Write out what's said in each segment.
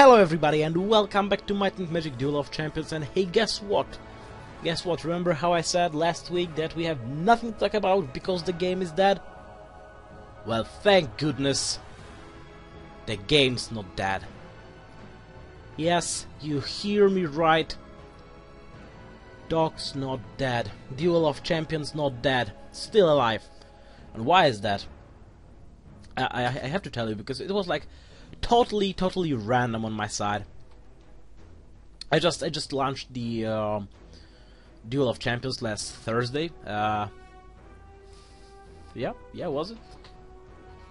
Hello everybody and welcome back to my Magic Duel of Champions. And hey, guess what? Remember how I said last week that we have nothing to talk about because the game is dead? Well, thank goodness the game's not dead. Yes, you hear me right. Dog's not dead. Duel of Champions not dead. Still alive. And why is that? I have to tell you, because it was like totally random on my side. I just launched the Duel of Champions last Thursday. Yeah, was it?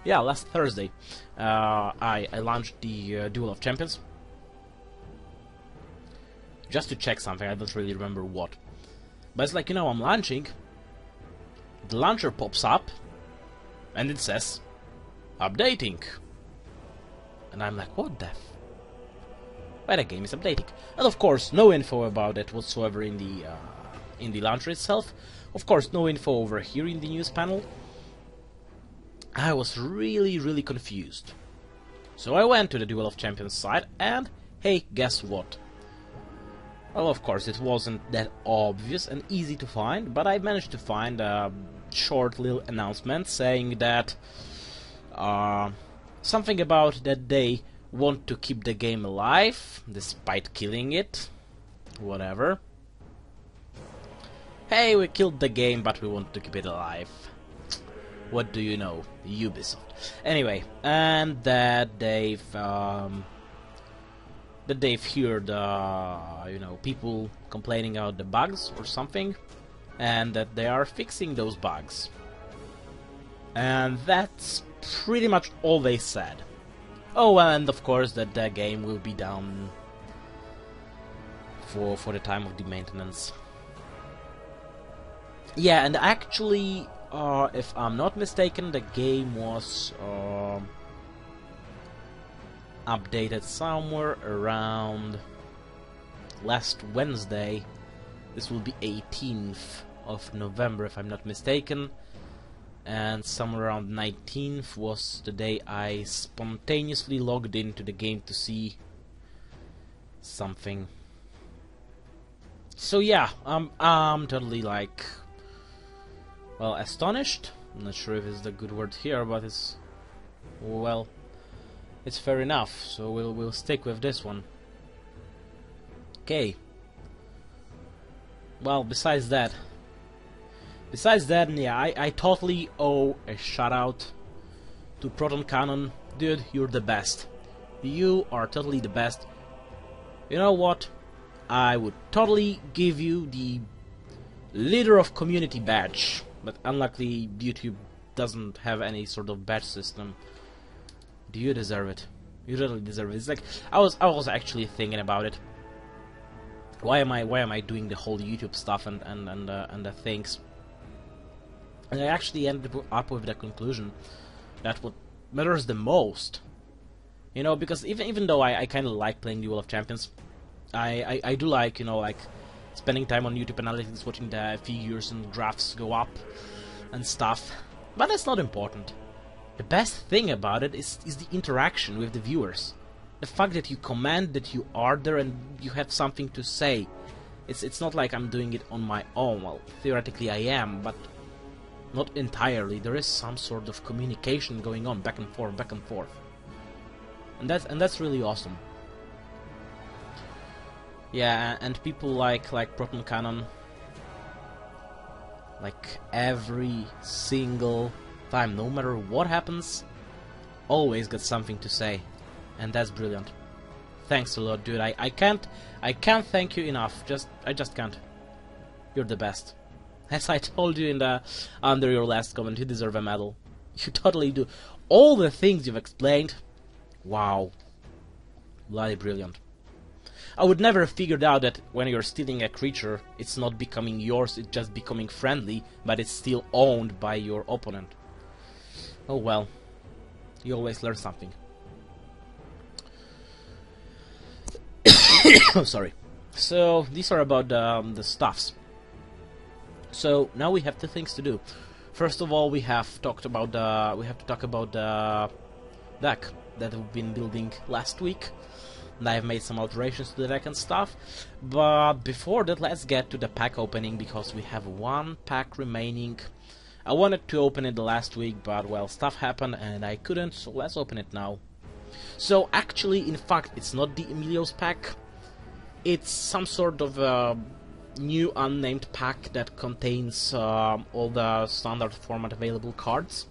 Yeah, last Thursday. I launched the Duel of Champions just to check something. I don't really remember what, but it's like, you know, I'm launching. The launcher pops up, and it says updating. And I'm like, what the f... Why, the game is updating. And of course, no info about it whatsoever in the launcher itself. Of course, no info over here in the news panel. I was really confused. So I went to the Duel of Champions site, and hey, guess what? Well, of course, it wasn't that obvious and easy to find, but I managed to find a short little announcement saying that something about that they want to keep the game alive despite killing it. Whatever. Hey, we killed the game, but we want to keep it alive. What do you know? Ubisoft. Anyway, and that they've heard you know, people complaining about the bugs or something, and that they are fixing those bugs. And that's pretty much all they said. Oh, and of course that the game will be down for the time of the maintenance. Yeah, and actually, if I'm not mistaken, the game was updated somewhere around last Wednesday. This will be 18th of November, if I'm not mistaken. And somewhere around 19th was the day I spontaneously logged into the game to see something. So yeah, I'm totally like, well, astonished. I'm not sure if it's the good word here, but it's, well, it's fair enough. So we'll stick with this one. Okay. Well, besides that, yeah, I totally owe a shout out to Proton Cannon. Dude, you're the best. You are totally the best. You know what? I would totally give you the Leader of Community badge, but unluckily YouTube doesn't have any sort of badge system. Do you deserve it? You really deserve it. It's like, I was actually thinking about it. Why am I doing the whole YouTube stuff and the things? And I actually ended up with the conclusion that what matters the most, you know, because even though I kind of like playing Duel of Champions, I do like, you know, like spending time on YouTube analytics, watching the figures and graphs go up and stuff, but that's not important. The best thing about it is the interaction with the viewers. The fact that you comment, that you are there and you have something to say. It's not like I'm doing it on my own. Well, theoretically I am, but not entirely. There is some sort of communication going on, back and forth, and that's really awesome. Yeah, and people like Proton Cannon, like every single time, no matter what happens, always got something to say, and that's brilliant. Thanks a lot, dude. I can't thank you enough. I just can't. You're the best. As I told you in the under your last comment, you deserve a medal. You totally do. All the things you've explained, wow, bloody brilliant. I would never have figured out that when you're stealing a creature, it's not becoming yours, it's just becoming friendly, but it's still owned by your opponent. Oh well, you always learn something. Oh, sorry. So these are about the stuffs. So now we have two things to do. First of all, we have to talk about the deck that we've been building last week. and I've made some alterations to the deck and stuff. But before that, let's get to the pack opening, because we have one pack remaining. I wanted to open it the last week, but well, stuff happened and I couldn't, so let's open it now. So actually, in fact, it's not the Emilio's pack. It's some sort of a new unnamed pack that contains all the standard format available cards.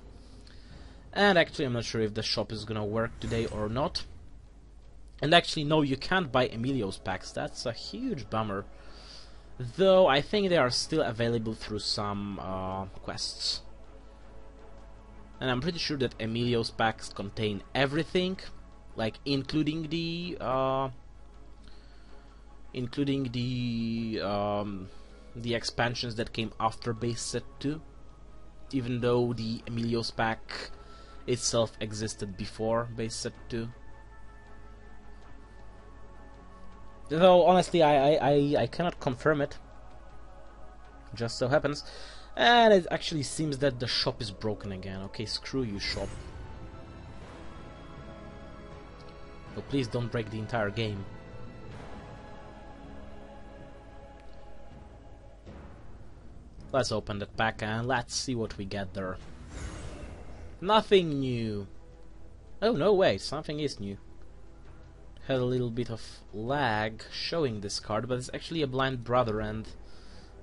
And actually, I'm not sure if the shop is gonna work today or not. And actually, no, you can't buy Emilio's packs. That's a huge bummer. Though I think they are still available through some quests. And I'm pretty sure that Emilio's packs contain everything, like including the expansions that came after base set 2, even though the Emilio's pack itself existed before base set 2. Though honestly, I cannot confirm it. Just so happens. And it actually seems that the shop is broken again. Okay, screw you, shop. So please don't break the entire game. Let's open that pack and let's see what we get there. Nothing new. Oh no way, something is new. Had a little bit of lag showing this card, but it's actually a blind brother, and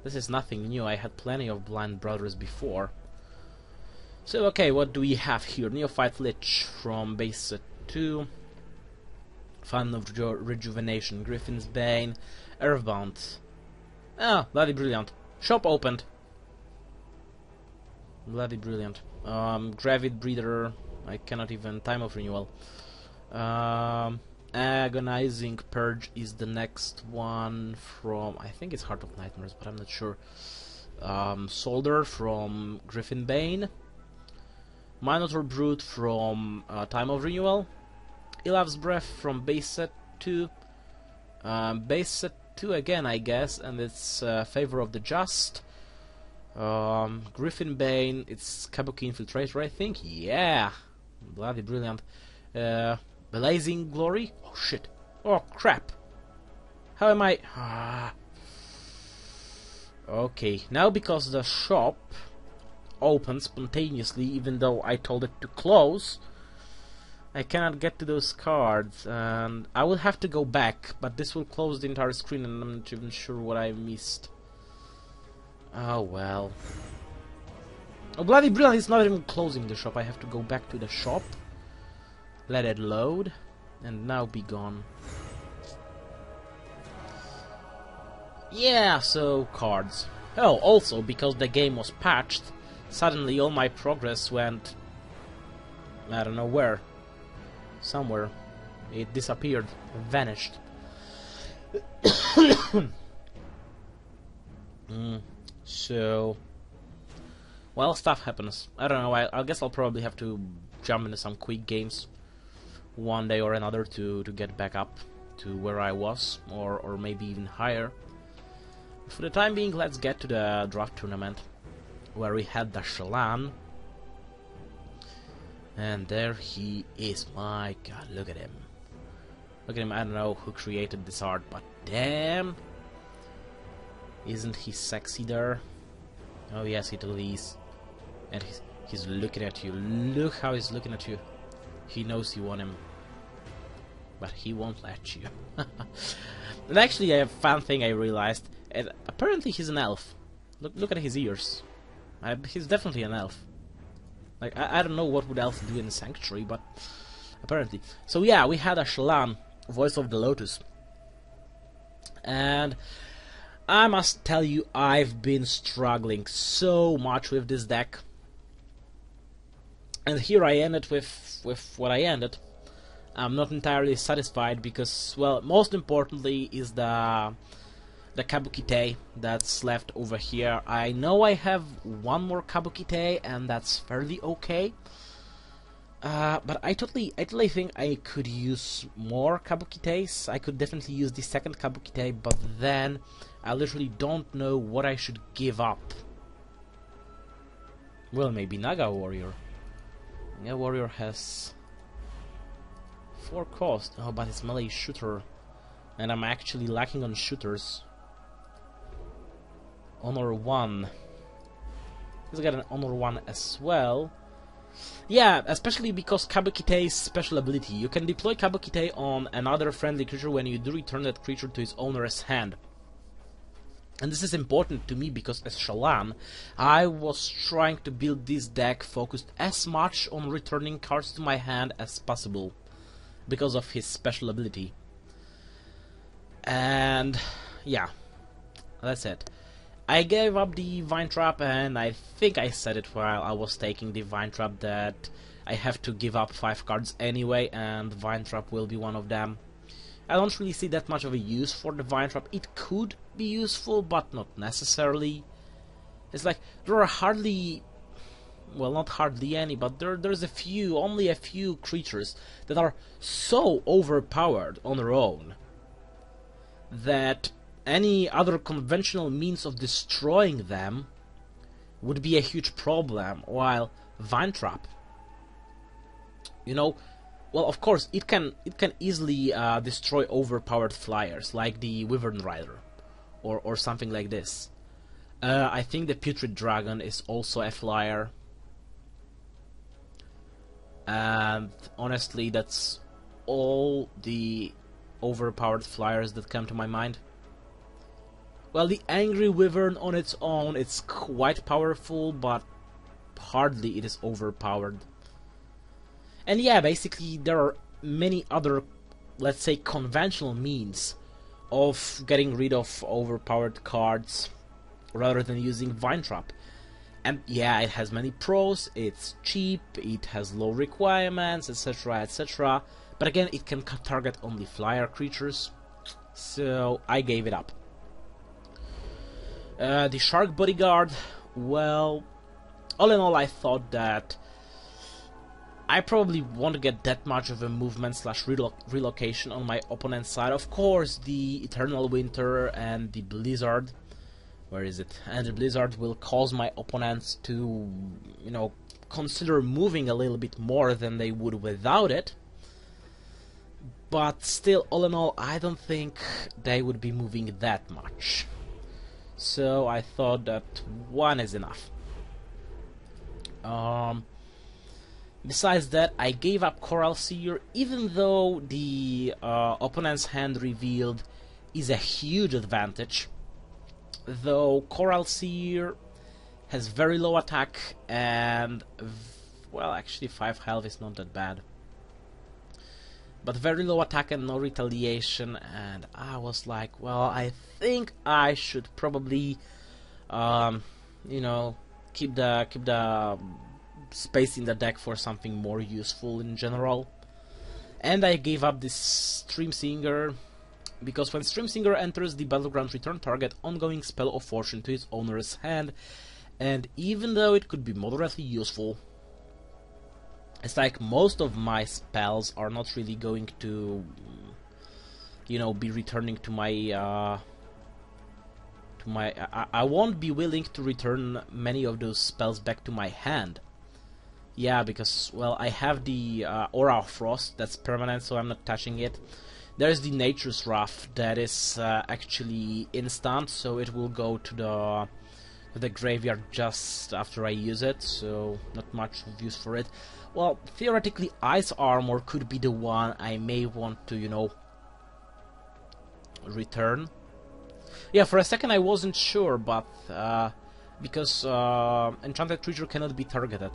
this is nothing new. I had plenty of blind brothers before. So okay, what do we have here? Neophyte Lich from base set 2. Fun of Rejuvenation, Griffin's Bane, Earthbound. Ah, bloody brilliant. Shop opened. Bloody brilliant. Gravid Breeder. I cannot even. Time of Renewal. Agonizing Purge is the next one from, I think it's Heart of Nightmares, but I'm not sure. Solder from Griffin Bane. Minotaur Brute from Time of Renewal. Ilaf's Breath from base set 2. Base set 2 again, I guess, and it's Favor of the Just. Griffin Bane, it's Kabuki Infiltrator, I think. Yeah! Bloody brilliant. Blazing Glory? Oh shit. Oh crap. How am I? Okay, now because the shop opened spontaneously even though I told it to close, I cannot get to those cards, and I will have to go back, but this will close the entire screen and I'm not even sure what I missed. Oh well. Oh bloody brilliant, it's not even closing the shop. I have to go back to the shop. Let it load, and now be gone. Yeah, so cards. Oh, also, because the game was patched, suddenly all my progress went... I don't know where. Somewhere. It disappeared, vanished. So... well, stuff happens. I don't know, I guess I'll probably have to jump into some quick games one day or another to get back up to where I was, or maybe even higher. For the time being, let's get to the draft tournament, where we had the Shalan. And there he is. My god, look at him. Look at him. I don't know who created this art, but damn! Isn't he sexy there? Oh yes, he totally is. And he's looking at you. Look how he's looking at you. He knows you want him, but he won't let you. And actually, a fun thing I realized, and apparently he's an elf. Look at his ears. He's definitely an elf. Like, I don't know what would elves do in the Sanctuary, but apparently. So yeah, we had a Shalan, Voice of the Lotus. And I must tell you, I've been struggling so much with this deck. And here I ended with what I ended. I'm not entirely satisfied because, well, most importantly is the Kabukite that's left over here. I know I have one more Kabukite and that's fairly okay. But I totally think I could use more Kabukites. I could definitely use the second Kabukite, but then I literally don't know what I should give up. Well, maybe Naga Warrior. Naga Warrior has 4 cost. Oh, but it's melee shooter. And I'm actually lacking on shooters. Honor 1. Let's get an Honor 1 as well. Yeah, especially because Kabukite's special ability. You can deploy Kabukite on another friendly creature when you do return that creature to its owner's hand. And this is important to me because as Shalan, I was trying to build this deck focused as much on returning cards to my hand as possible because of his special ability. And yeah, that's it. I gave up the Vine Trap, and I think I said it while I was taking the Vine Trap that I have to give up 5 cards anyway, and Vine Trap will be one of them. I don't really see that much of a use for the Vine Trap. It could be useful, but not necessarily. It's like, there are hardly... well, not hardly any, but there's a few, only a few creatures that are so overpowered on their own that any other conventional means of destroying them would be a huge problem, while Vine Trap, you know, well, of course, it can easily destroy overpowered flyers like the Wyvern Rider or something like this. I think the Putrid Dragon is also a flyer, and honestly, that's all the overpowered flyers that come to my mind. Well, the Angry Wyvern on its own, it's quite powerful, but hardly it is overpowered. And yeah, basically there are many other, let's say, conventional means of getting rid of overpowered cards rather than using Vine Trap. And yeah, it has many pros, it's cheap, it has low requirements, etc, etc. But again, it can target only flyer creatures, so I gave it up. The Shark Bodyguard, well, all in all, I thought that I probably won't get that much of a movement slash relocation on my opponent's side. Of course, the Eternal Winter and the Blizzard, where is it? And the Blizzard will cause my opponents to, you know, consider moving a little bit more than they would without it. But still, all in all, I don't think they would be moving that much. So I thought that 1 is enough. Besides that, I gave up Coral Seer, even though the opponent's hand revealed is a huge advantage. Though Coral Seer has very low attack and, well, actually 5 health is not that bad. But very low attack and no retaliation, and I was like, well, I think I should probably, you know, keep the space in the deck for something more useful in general. And I gave up this Stream Singer, because when Stream Singer enters the battleground, return target ongoing spell of fortune to its owner's hand, and even though it could be moderately useful, it's like most of my spells are not really going to, you know, be returning to my, I won't be willing to return many of those spells back to my hand. Yeah, because, well, I have the Aura of Frost, that's permanent, so I'm not touching it. There's the Nature's Wrath, that is actually instant, so it will go to the graveyard just after I use it, so not much of use for it. Well, theoretically, Ice Armor could be the one I may want to, you know, return. Yeah, for a second I wasn't sure, but because enchanted creature cannot be targeted.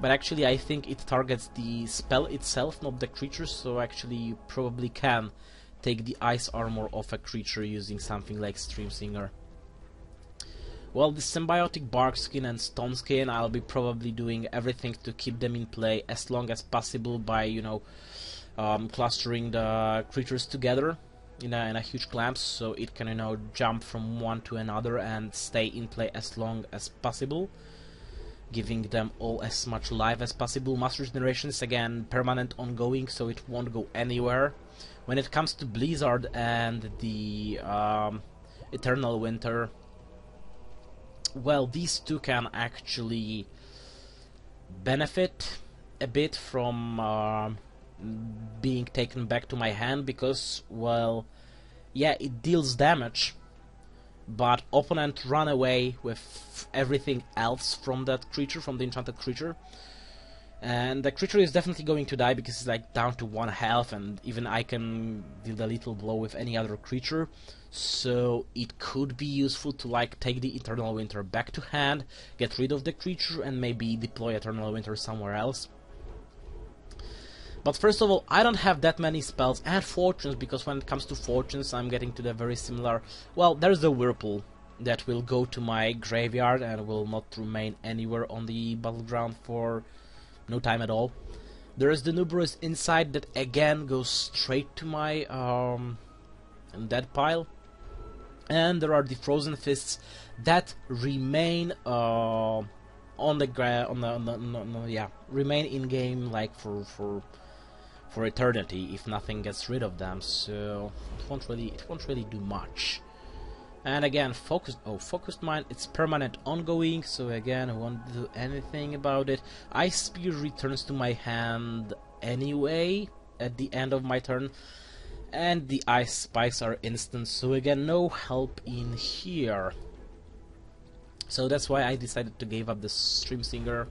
But actually I think it targets the spell itself, not the creature, so actually you probably can take the Ice Armor off a creature using something like Stream Singer. Well, the Symbiotic Bark Skin and Stone Skin, I'll be probably doing everything to keep them in play as long as possible by, you know, clustering the creatures together in a huge clamp, so it can, you know, jump from one to another and stay in play as long as possible, giving them all as much life as possible. Master Generation is again permanent ongoing, so it won't go anywhere. When it comes to Blizzard and the Eternal Winter, well, these two can actually benefit a bit from being taken back to my hand because, well, yeah, it deals damage, but opponent run away with everything else from that creature, from the enchanted creature. And the creature is definitely going to die because it's like down to 1 health, and even I can deal a lethal blow with any other creature. So it could be useful to like take the Eternal Winter back to hand, get rid of the creature, and maybe deploy Eternal Winter somewhere else. But first of all, I don't have that many spells and fortunes, because when it comes to fortunes I'm getting to the very similar... Well, there's the Whirlpool that will go to my graveyard and will not remain anywhere on the battleground for no time at all. There is the Numerous Insight that again goes straight to my dead pile. And there are the Frozen Fists that remain on the yeah, remain in game like for eternity if nothing gets rid of them. So it won't really do much. And again, Focused Mind, it's permanent ongoing, so again I won't do anything about it. Ice Spear returns to my hand anyway at the end of my turn, and the Ice Spikes are instant, so again no help in here. So that's why I decided to give up the Stream Singer,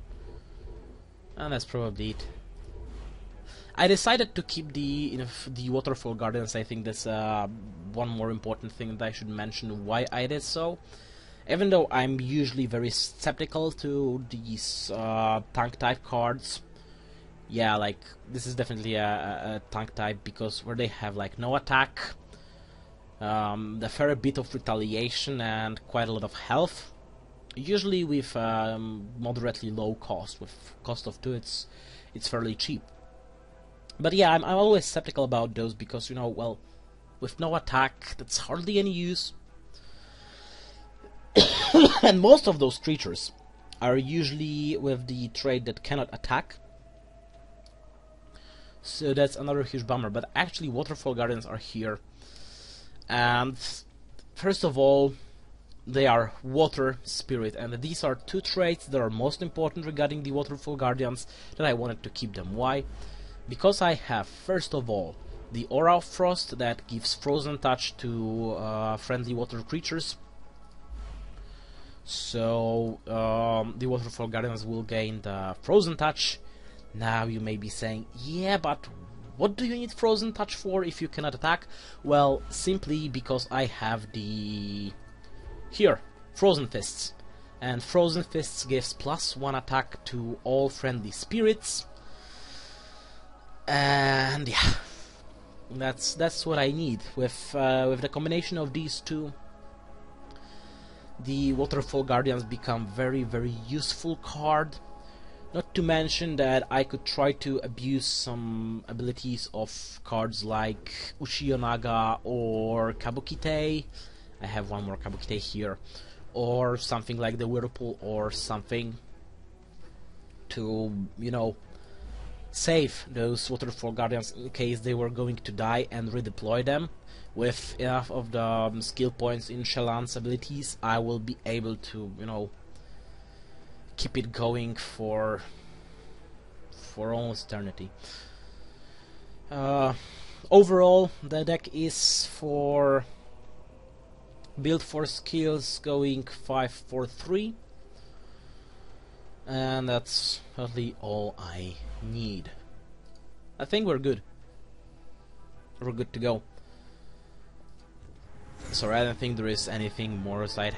and that's probably it. I decided to keep the Waterfall Guardians. I think that's one more important thing that I should mention why I did so. Even though I'm usually very skeptical to these tank type cards, yeah, like this is definitely a tank type, because where they have like no attack, a fair bit of retaliation, and quite a lot of health, usually with moderately low cost. With cost of 2, it's fairly cheap. But yeah, I'm always skeptical about those because, you know, well, with no attack, that's hardly any use. And most of those creatures are usually with the trait that cannot attack. So that's another huge bummer. But actually, Waterfall Guardians are here. And first of all, they are Water, Spirit. And these are 2 traits that are most important regarding the Waterfall Guardians that I wanted to keep them. Why? Because I have, first of all, the Aura of Frost that gives Frozen Touch to friendly water creatures. So the Waterfall Guardians will gain the Frozen Touch. Now you may be saying, yeah, but what do you need Frozen Touch for if you cannot attack? Well, simply because I have the... here, Frozen Fists. And Frozen Fists gives +1 attack to all friendly spirits. And yeah, that's what I need. With the combination of these 2, the Waterfall Guardians become very useful card. Not to mention that I could try to abuse some abilities of cards like Ushionaga or Kabukite. I have one more Kabukite here, or something like the Whirlpool or something to, you know, save those Waterfall Guardians in case they were going to die and redeploy them. With enough of the skill points in Shellan's abilities, I will be able to, you know, keep it going for almost eternity. Overall, the deck is built for skills going 5-4-3. And that's probably all I need. I think we're good. We're good to go. Sorry, I don't think there is anything else I'd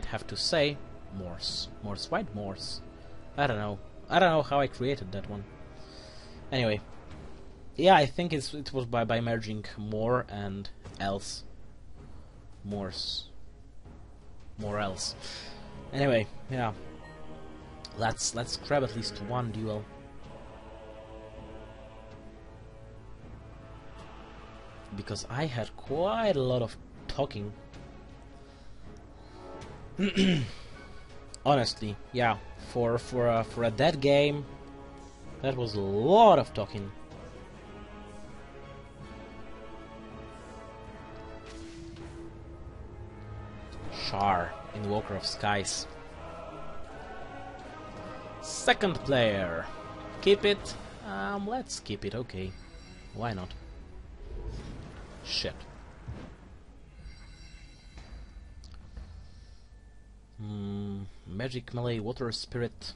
have to say. Morse. Why Morse? I don't know. I don't know how I created that one. Anyway, yeah, I think it was by merging more and else. Morse. More else. Anyway, yeah. Let's grab at least one duel. Because I had quite a lot of talking. Honestly, yeah, for a dead game, that was a lot of talking. Char, Invoker of Skies. Second player. Keep it. Let's skip it, okay. Why not? Shit. Magic melee, water spirit.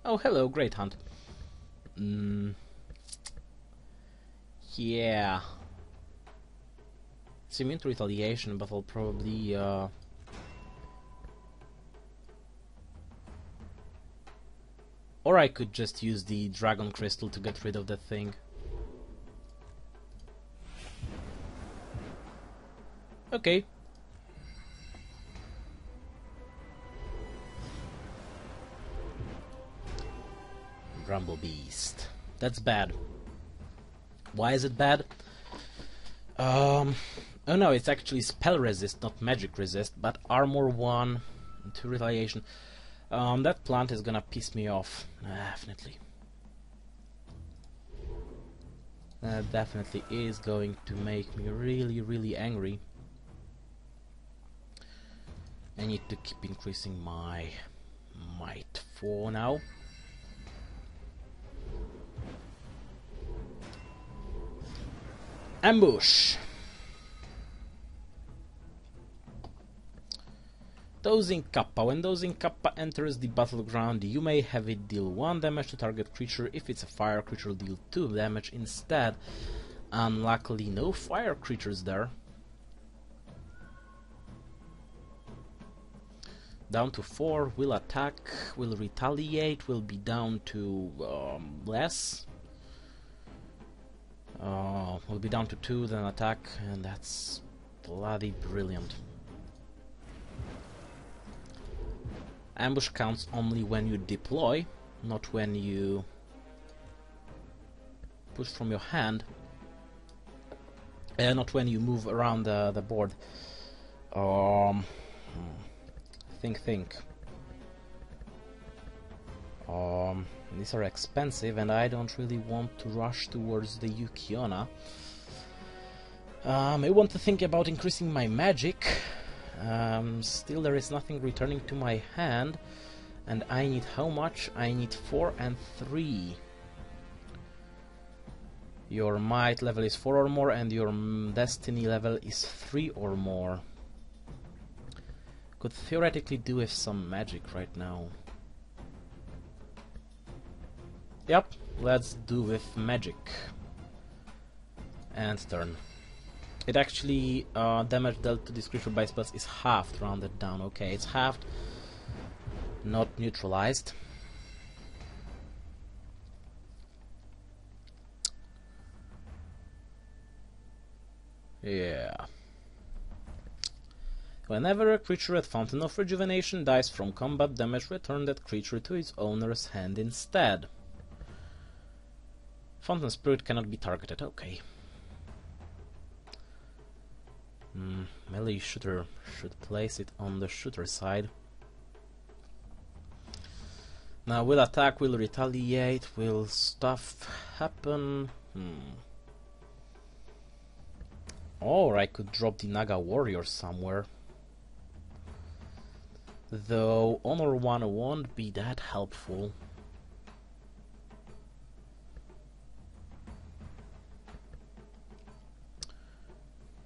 Oh, hello, Great Hunt. Yeah. It's immune to retaliation, but I'll probably or I could just use the dragon crystal to get rid of that thing. Okay. Rumble Beast. That's bad. Why is it bad? Oh no, it's actually spell resist, not magic resist, but armor 1 to retaliation. That plant is gonna piss me off, definitely. That definitely is going to make me really, really angry. I need to keep increasing my might for now. Ambush! Dosing Kappa. When Dosing Kappa enters the battleground, you may have it deal 1 damage to target creature. If it's a fire creature, deal 2 damage instead. Unluckily, no fire creatures there. Down to 4, will attack, will retaliate, will be down to less. Will be down to 2, then attack, and that's bloody brilliant. Ambush counts only when you deploy, not when you push from your hand, not when you move around the board. Think. These are expensive, and I don't really want to rush towards the Yukiona. I want to think about increasing my magic. Still, there is nothing returning to my hand, and I need how much? I need 4 and 3. Your might level is 4 or more, and your destiny level is 3 or more. Could theoretically do with some magic right now. Yep, let's do with magic. And turn. It actually, damage dealt to this creature by spells is halved, rounded down. Okay, it's halved, not neutralized. Yeah. Whenever a creature at Fountain of Rejuvenation dies from combat damage, return that creature to its owner's hand instead. Fountain Spirit cannot be targeted, okay. Melee shooter should place it on the shooter side. Now, will attack, will retaliate, will stuff happen? Or I could drop the Naga Warrior somewhere. Though Honor 1 won't be that helpful.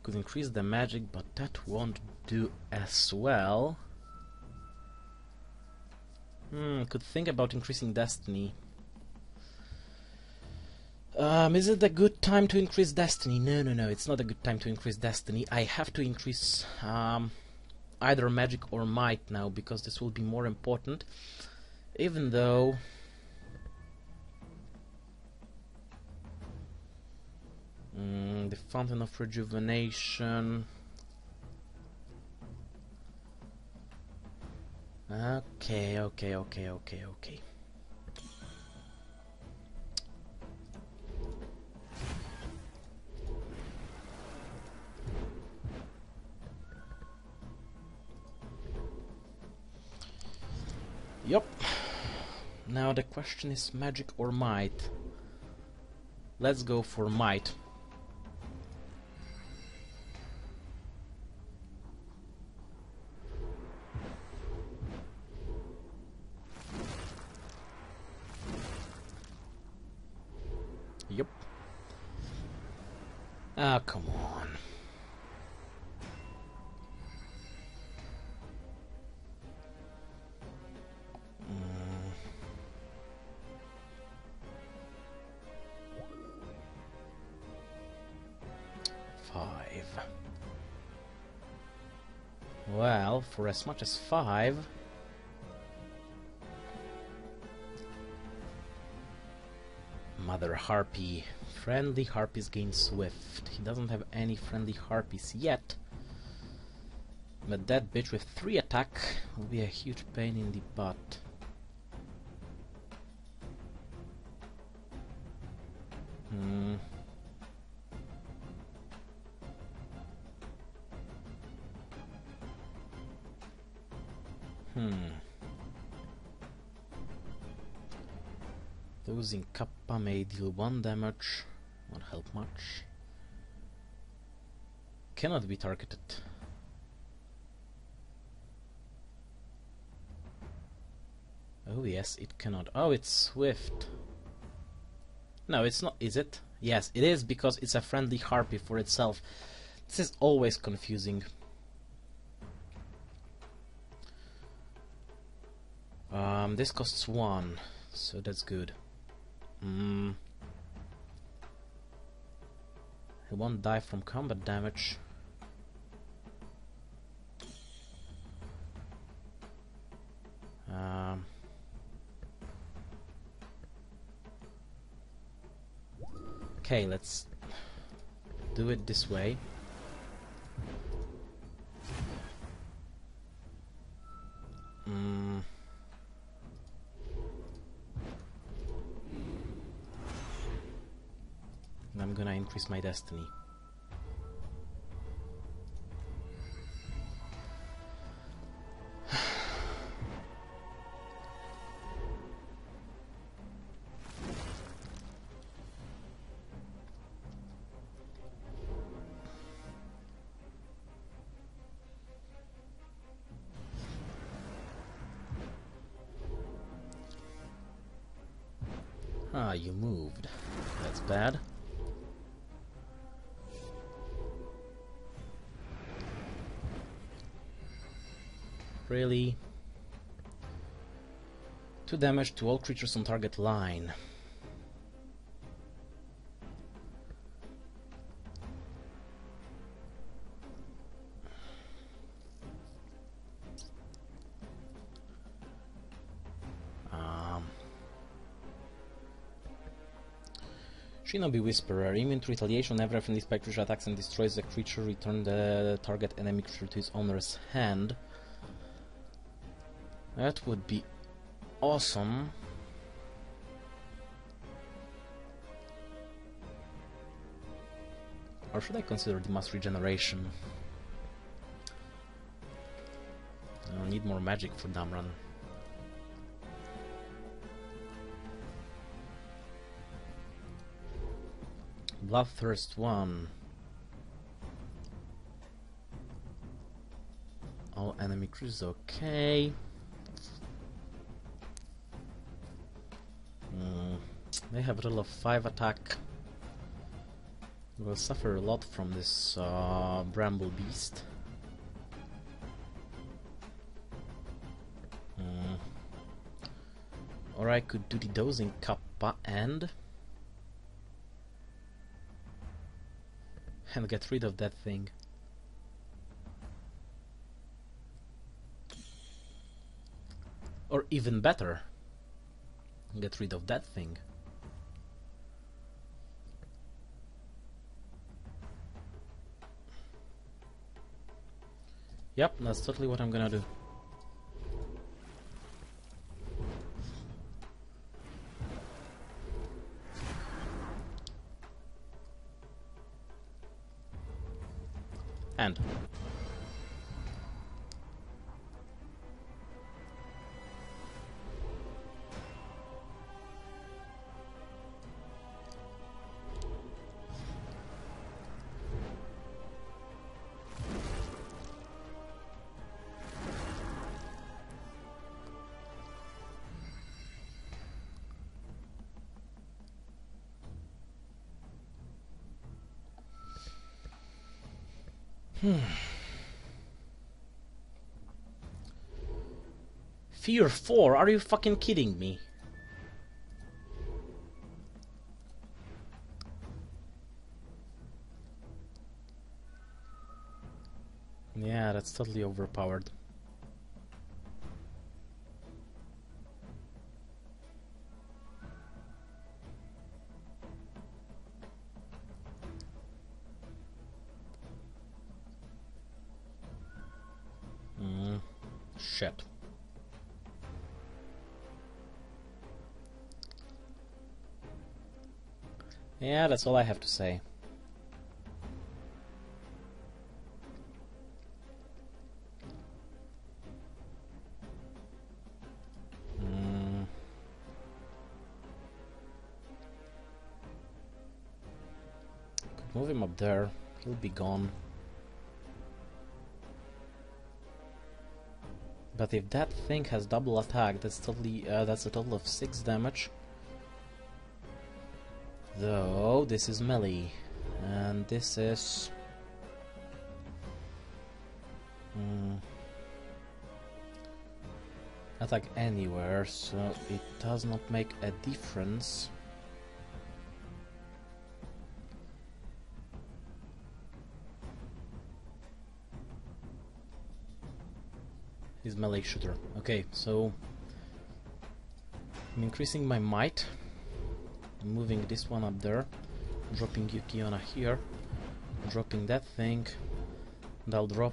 Could increase the magic, but that won't do as well. Could think about increasing destiny. Is it a good time to increase destiny? No, it's not a good time to increase destiny. I have to increase either magic or might now, because this will be more important. Even though the Fountain of Rejuvenation. Okay. Yup. Now the question is magic or might. Let's go for might. Yep. Ah, come on. Five. Well, for as much as 5... Mother Harpy. Friendly Harpies gain Swift. He doesn't have any friendly Harpies yet. But that bitch with 3 attack will be a huge pain in the butt. Losing Kappa may deal 1 damage, won't help much. Cannot be targeted. Oh yes, it cannot. Oh, it's Swift. No, it's not, is it? Yes, it is, because it's a friendly Harpy for itself. This is always confusing. This costs 1, so that's good. He won't die from combat damage. Okay, let's do it this way. I'm gonna increase my destiny. Ah, you moved. That's bad. Really? 2 damage to all creatures on target line. Shinobi Whisperer. Immune to retaliation. Whenever a friendly spec creature attacks and destroys a creature, return the target enemy creature to its owner's hand. That would be awesome. Or should I consider the mass regeneration? I'll need more magic for Damran. Bloodthirst 1. All enemy creatures, okay. They have a total of 5 attack. We will suffer a lot from this bramble beast. Or I could do the dosing kappa and get rid of that thing. Or even better, get rid of that thing. Yep, that's totally what I'm gonna do. And Fear 4? Are you fucking kidding me? Yeah, that's totally overpowered. Shit. Yeah, that's all I have to say. Could move him up there. He'll be gone. But if that thing has double attack, that's totally that's a total of 6 damage. Though this is melee, and this is attack anywhere, so it does not make a difference. He's melee shooter. Okay, so I'm increasing my might. I'm moving this one up there, dropping Yukiona here, dropping that thing, and I'll drop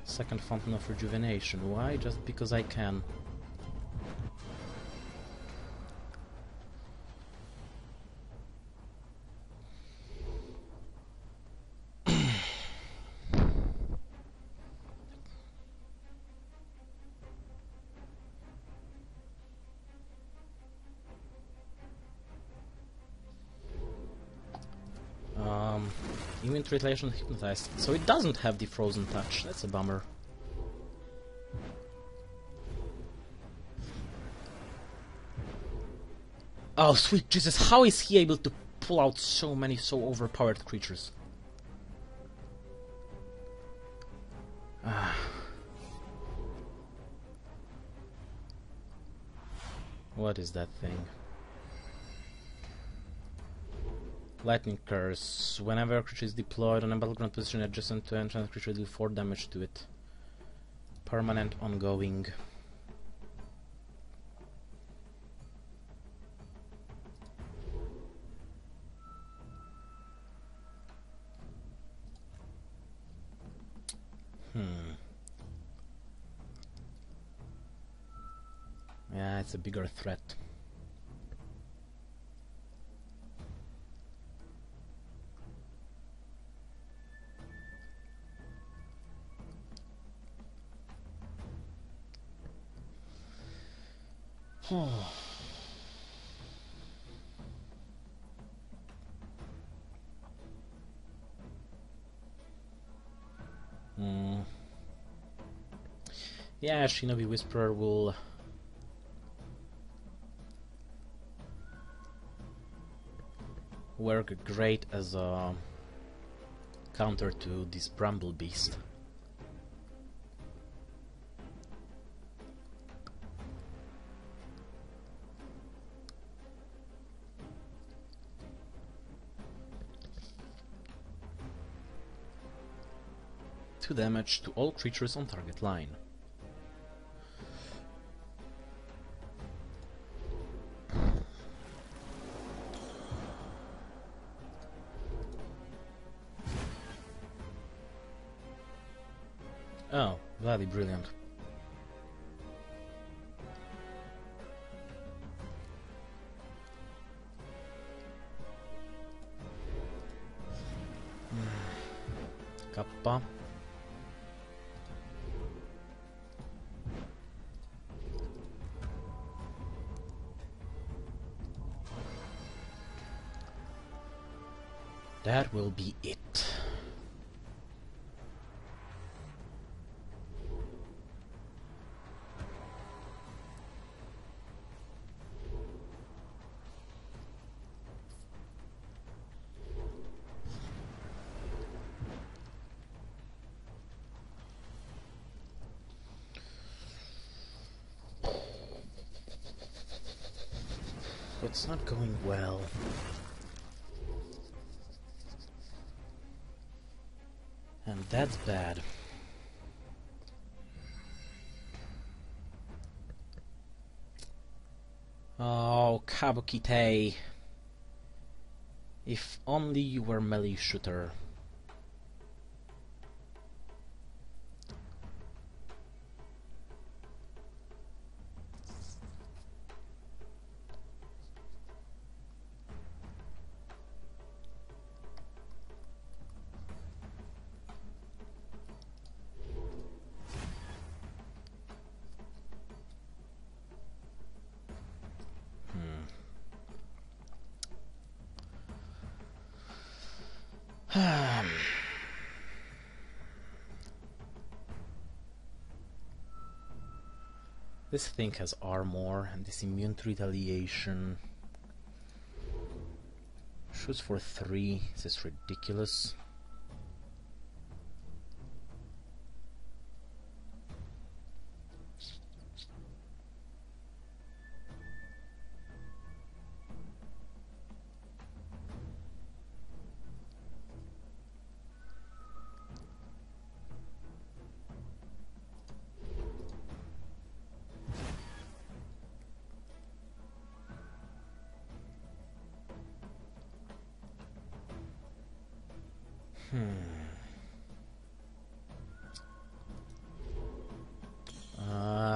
second Fountain of Rejuvenation. Why? Just because I can. Immune to retaliation hypnotized. So it doesn't have the frozen touch. That's a bummer. Oh, sweet Jesus, how is he able to pull out so many so overpowered creatures? What is that thing? Lightning Curse. Whenever a creature is deployed on a battleground position adjacent to an enchanted creature, deal 4 damage to it. Permanent, ongoing. Yeah, it's a bigger threat. Yeah, Shinobi Whisperer will work great as a counter to this Bramble Beast. Damage to all creatures on target line. Oh, bloody brilliant. Kappa. That will be it. it's not going well. And that's bad. Oh, Kabukite. If only you were melee shooter. This thing has armor and is immune to retaliation. Shoots for 3. This is ridiculous.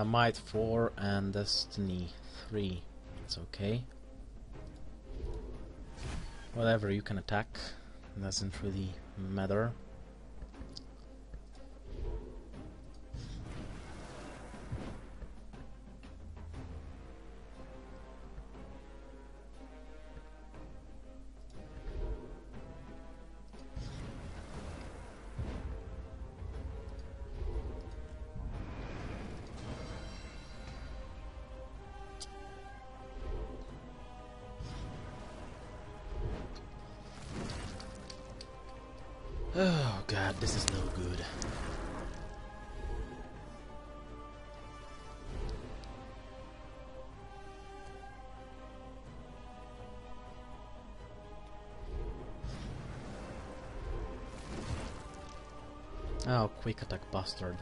Might 4 and Destiny 3. It's okay. Whatever, you can attack. It doesn't really matter. Oh god, this is no good. Oh, quick attack bastard.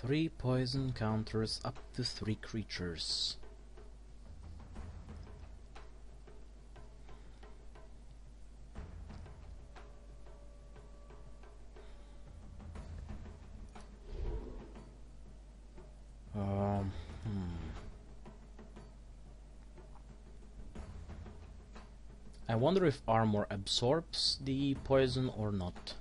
Three poison counters up to 3 creatures. I wonder if armor absorbs the poison or not.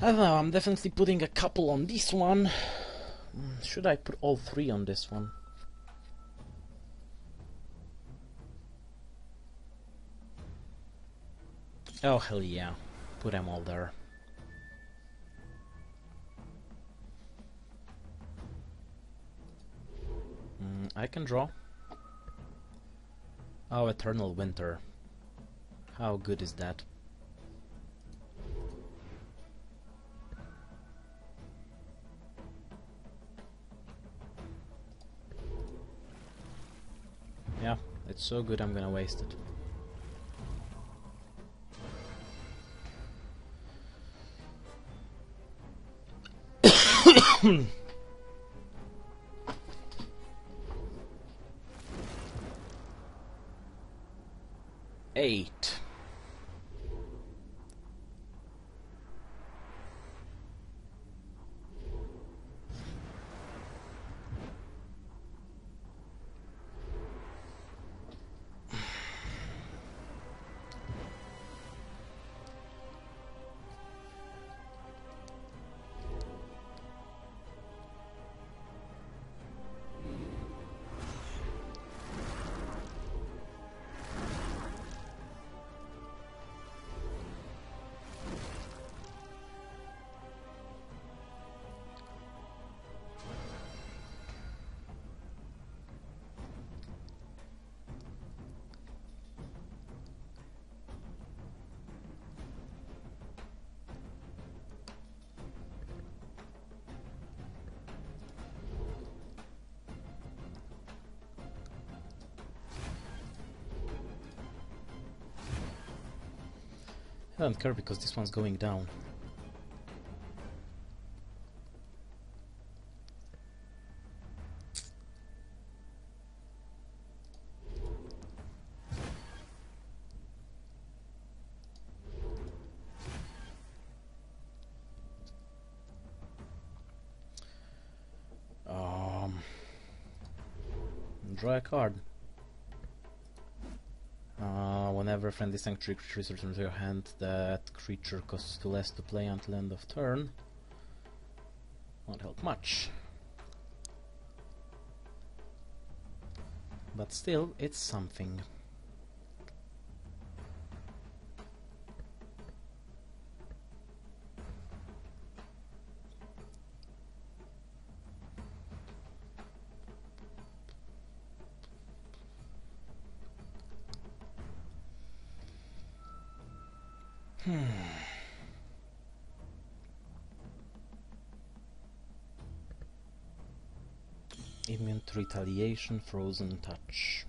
I don't know, I'm definitely putting a couple on this one. Should I put all 3 on this one? Oh hell yeah, put them all there. I can draw. Oh, Eternal Winter. How good is that? Yeah, it's so good I'm gonna waste it. 8. I don't care because this one's going down. Draw a card. Whenever friendly sanctuary creature returns to your hand, that creature costs 2 less to play until end of turn. Won't help much. But still, it's something. Immune to retaliation, frozen touch.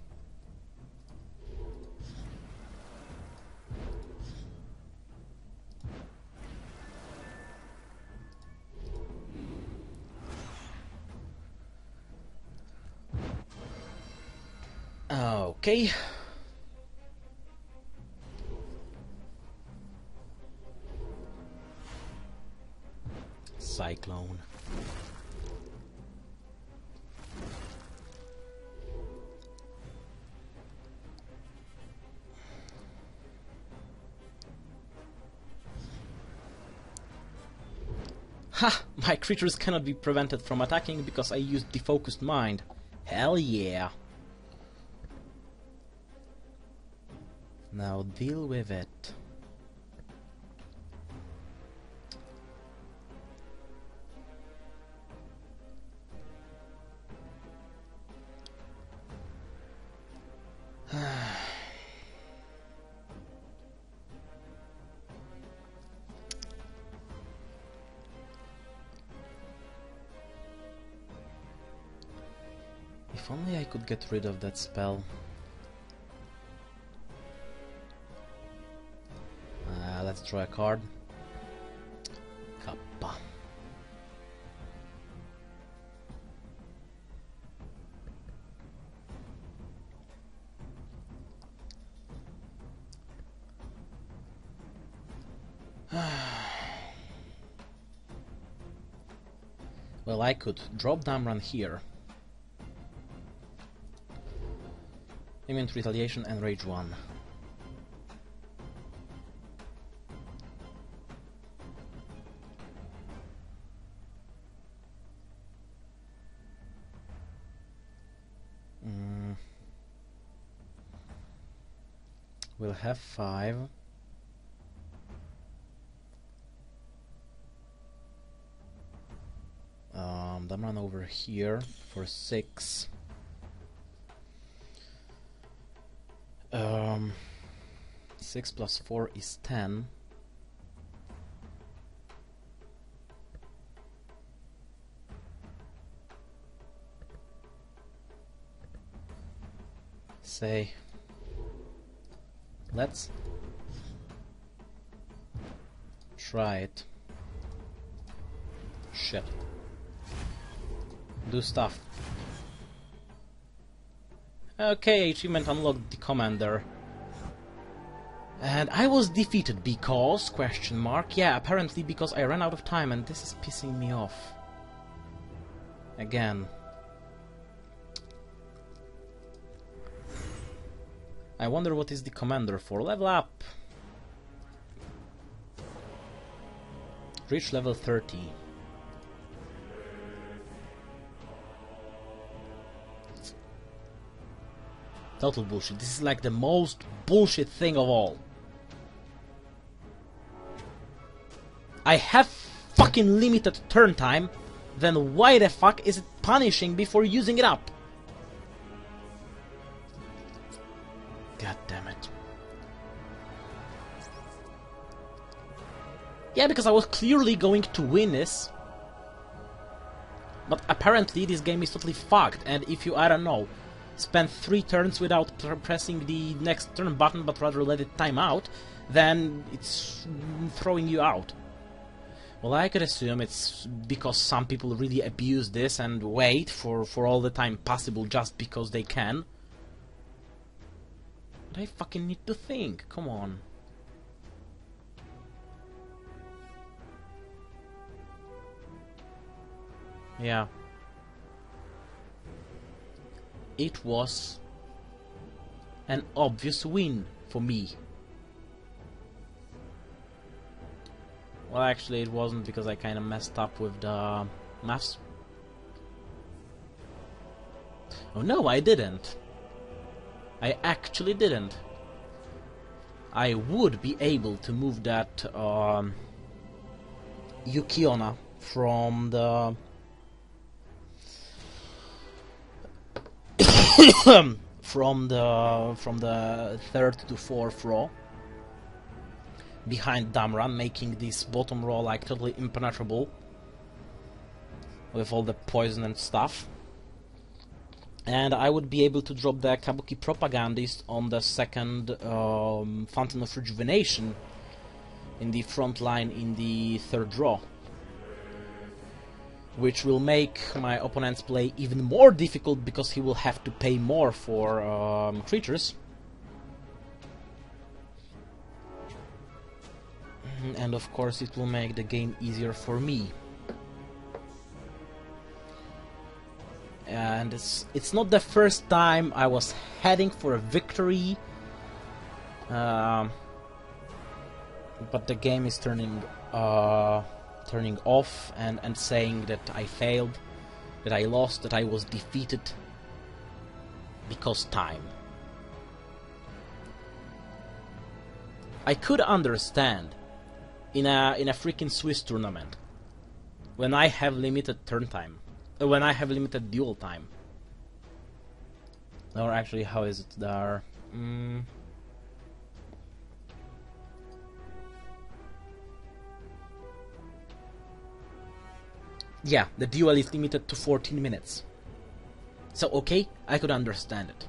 Okay. Cyclone. Ha! My creatures cannot be prevented from attacking because I used Defocused Mind. Hell yeah! Now deal with it. If only I could get rid of that spell. Let's draw a card. Kappa. Well, I could drop Damran here. Immune to retaliation and rage 1. We'll have 5. Damran over here for 6. 6 plus 4 is 10. Say, let's try it. Shit. Do stuff. Okay, achievement unlocked the commander. And I was defeated because, question mark, yeah, apparently because I ran out of time and this is pissing me off. Again. I wonder what is the commander for. Level up! Reach level 30. Total bullshit. This is like the most bullshit thing of all. I have fucking limited turn time, then why the fuck is it punishing before using it up? God damn it. Yeah, because I was clearly going to win this. But apparently this game is totally fucked, and if you, I don't know, spend 3 turns without pressing the next turn button, but rather let it time out, then it's throwing you out. Well, I could assume it's because some people really abuse this and wait for all the time possible just because they can. But I fucking need to think, come on. Yeah. It was an obvious win for me. Well, actually it wasn't, because I kinda messed up with the maths. Oh no, I didn't. I actually didn't. I would be able to move that Yukiona from the from the 3rd to 4th row behind Damran, making this bottom row like totally impenetrable with all the poison and stuff. And I would be able to drop the Kabuki Propagandist on the 2nd Fountain of Rejuvenation in the front line in the 3rd row, which will make my opponent's play even more difficult because he will have to pay more for creatures. And of course it will make the game easier for me. And it's not the first time I was heading for a victory, but the game is turning off and saying that I failed, that I lost, that I was defeated because time. I could understand in a freaking Swiss tournament when I have limited turn time, when I have limited duel time. Or actually, how is it there? Yeah, the duel is limited to 14 minutes. So okay, I could understand it.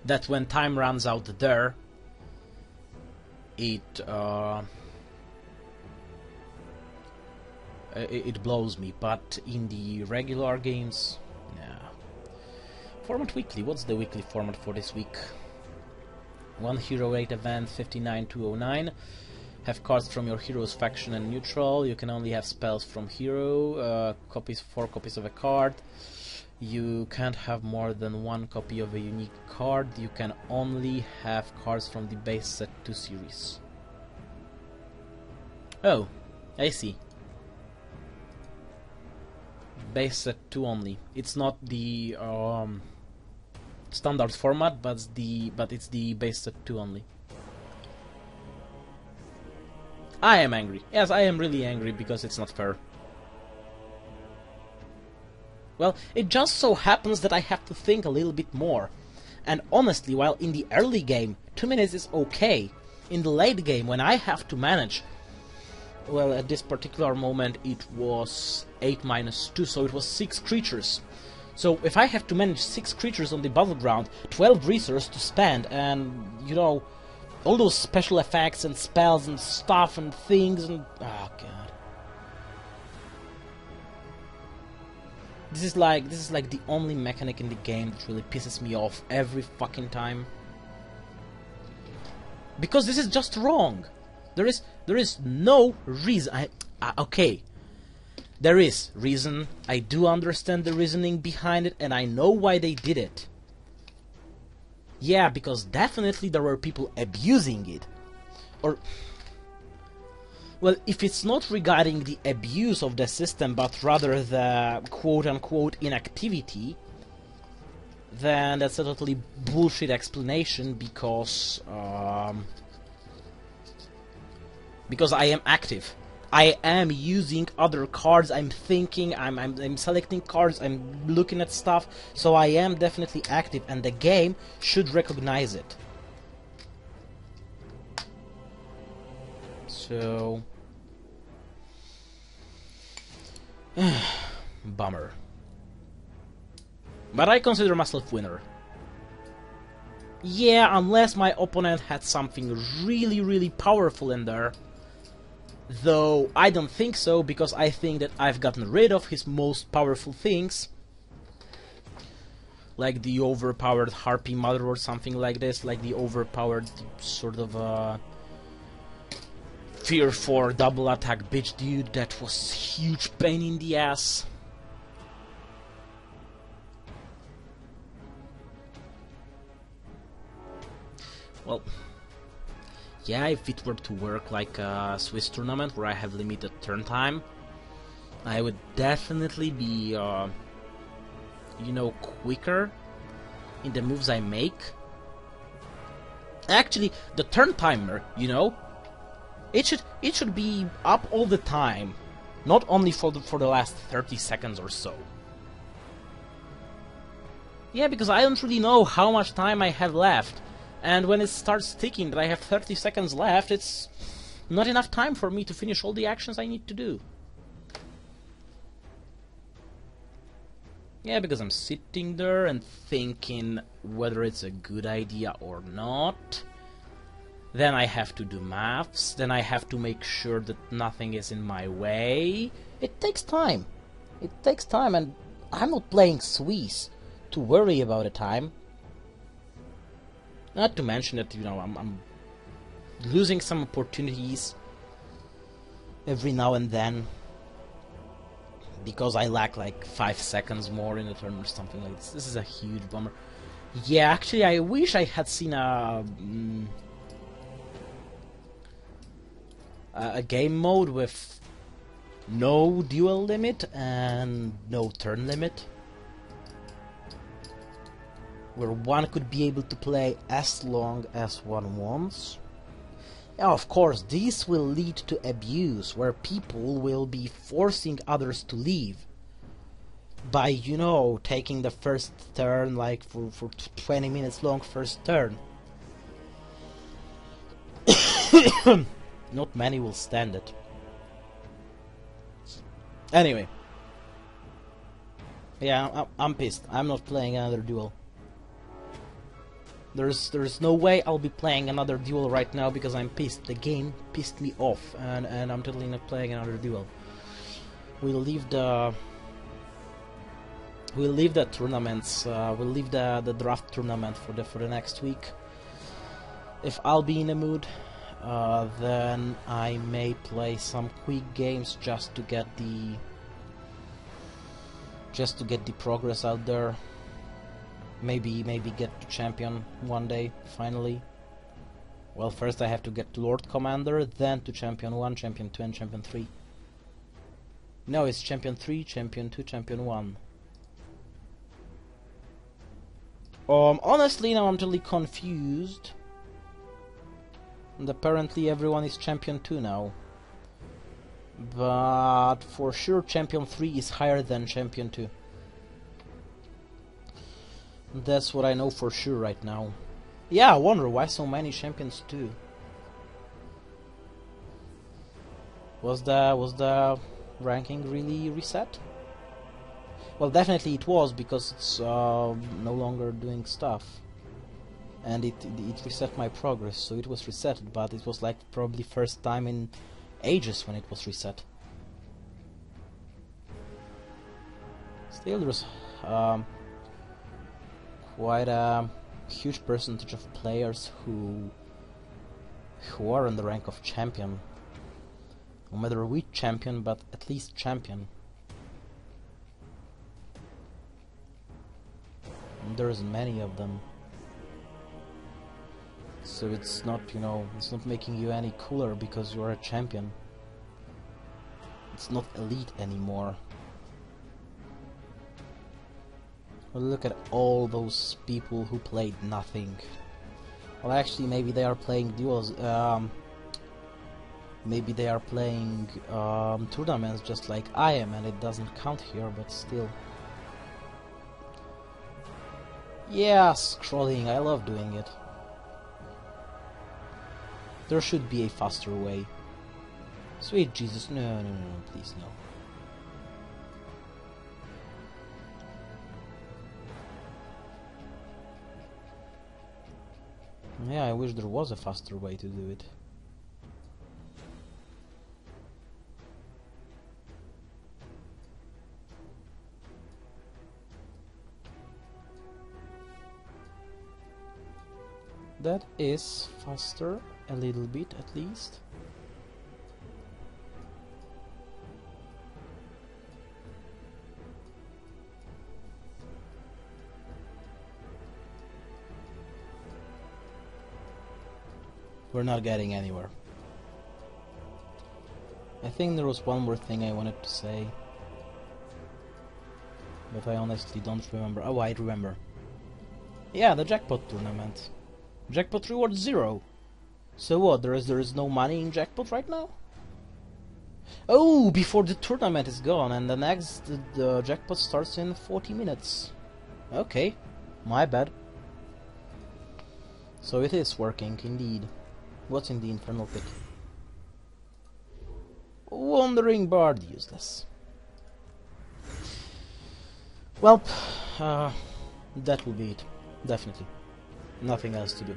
That when time runs out there, it blows me, but in the regular games, yeah. Format weekly, what's the weekly format for this week? 1 hero 8 event, 59-209. Have cards from your hero's faction and neutral. You can only have spells from hero, 4 copies of a card. You can't have more than 1 copy of a unique card. You can only have cards from the base set 2 series. Oh, I see. Base set 2 only. It's not the standard format, but it's the base set 2 only. I am angry. Yes, I am really angry because it's not fair. Well, it just so happens that I have to think a little bit more. And honestly, while in the early game 2 minutes is okay, in the late game when I have to manage, well, at this particular moment it was 8 minus 2, so it was 6 creatures. So if I have to manage 6 creatures on the battleground, 12 resources to spend, and, you know, all those special effects and spells and stuff and things and... oh god. This is like the only mechanic in the game that really pisses me off every fucking time. Because this is just wrong. There is no reason. Okay. There is reason. I do understand the reasoning behind it, and I know why they did it. Yeah, because definitely there were people abusing it. Or... well, if it's not regarding the abuse of the system, but rather the quote-unquote inactivity, then that's a totally bullshit explanation, because I am active. I am using other cards, I'm thinking, I'm selecting cards, I'm looking at stuff, so I am definitely active, and the game should recognize it. So... bummer. But I consider myself winner. Yeah, unless my opponent had something really powerful in there. Though I don't think so, because I think that I've gotten rid of his most powerful things. Like the overpowered Harpy Mother or something like this, like the overpowered sort of Fear 4 double attack bitch dude, that was huge pain in the ass. Well, yeah, if it were to work like a Swiss tournament where I have limited turn time, I would definitely be, you know, quicker in the moves I make. Actually, the turn timer, you know, it should be up all the time, not only for the last 30 seconds or so. Yeah, because I don't really know how much time I have left, and when it starts ticking that I have 30 seconds left, it's not enough time for me to finish all the actions I need to do. Yeah, because I'm sitting there and thinking whether it's a good idea or not. Then I have to do maths, then I have to make sure that nothing is in my way. It takes time. It takes time, and I'm not playing Swiss to worry about the time. Not to mention that, you know, I'm losing some opportunities every now and then because I lack like 5 seconds more in the turn or something like this. This is a huge bummer. Yeah, actually I wish I had seen a game mode with no duel limit and no turn limit, where one could be able to play as long as one wants. Now, of course, this will lead to abuse, where people will be forcing others to leave by, you know, taking the first turn, like for 20 minutes long first turn. Not many will stand it. Anyway. Yeah, I'm pissed. I'm not playing another duel. There's no way I'll be playing another duel right now because I'm pissed. The game pissed me off, and I'm totally not playing another duel. We'll leave the tournaments. We'll leave the draft tournament for the next week. If I'll be in the mood, then I may play some quick games just to get the progress out there. Maybe get to champion one day, finally. Well, first I have to get to Lord Commander, then to Champion 1, Champion 2 and Champion 3. No, it's Champion 3, Champion 2, Champion 1. Honestly, now I'm totally confused. And apparently everyone is Champion 2 now. But for sure Champion 3 is higher than Champion 2. That's what I know for sure right now. Yeah, I wonder why so many Champions 2. Was the ranking really reset? Well, definitely it was, because it's no longer doing stuff. And it reset my progress, so it was reset, but it was like probably first time in ages when it was reset. Still, there's quite a huge percentage of players who are in the rank of champion. No matter which champion, but at least champion. And there's many of them. So it's not, you know, it's not making you any cooler because you're a champion. It's not elite anymore. Well, look at all those people who played nothing. Well, actually, maybe they are playing duels. Maybe they are playing tournaments just like I am, and it doesn't count here, but still. Yeah, scrolling, I love doing it. There should be a faster way. Sweet Jesus, no, please no. Yeah, I wish there was a faster way to do it. That is faster, a little bit at least. We're not getting anywhere. I think there was one more thing I wanted to say, but I honestly don't remember. Oh, I remember. Yeah, the jackpot tournament. Jackpot reward 0. So what? There is no money in jackpot right now? Oh, before the tournament is gone, and the next the jackpot starts in 40 minutes. Okay, my bad. So it is working indeed. What's in the infernal pit? Wandering bard, useless. Well, that will be it. Definitely. Nothing else to do.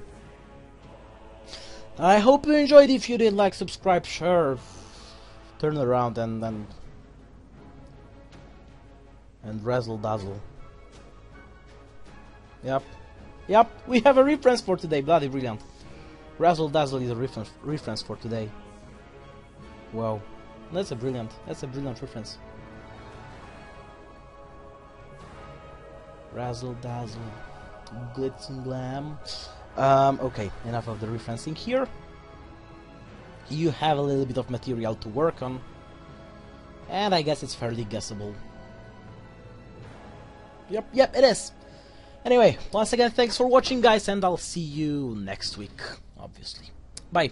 I hope you enjoyed. If you did, like, subscribe, share, turn around and razzle dazzle. Yep, we have a reference for today. Bloody brilliant. Razzle dazzle is a reference for today. Wow, that's a brilliant reference. Razzle dazzle, glitz and glam. Okay, enough of the referencing here. You have a little bit of material to work on, and I guess it's fairly guessable. Yep, it is. Anyway, once again, thanks for watching, guys, and I'll see you next week, obviously. Bye.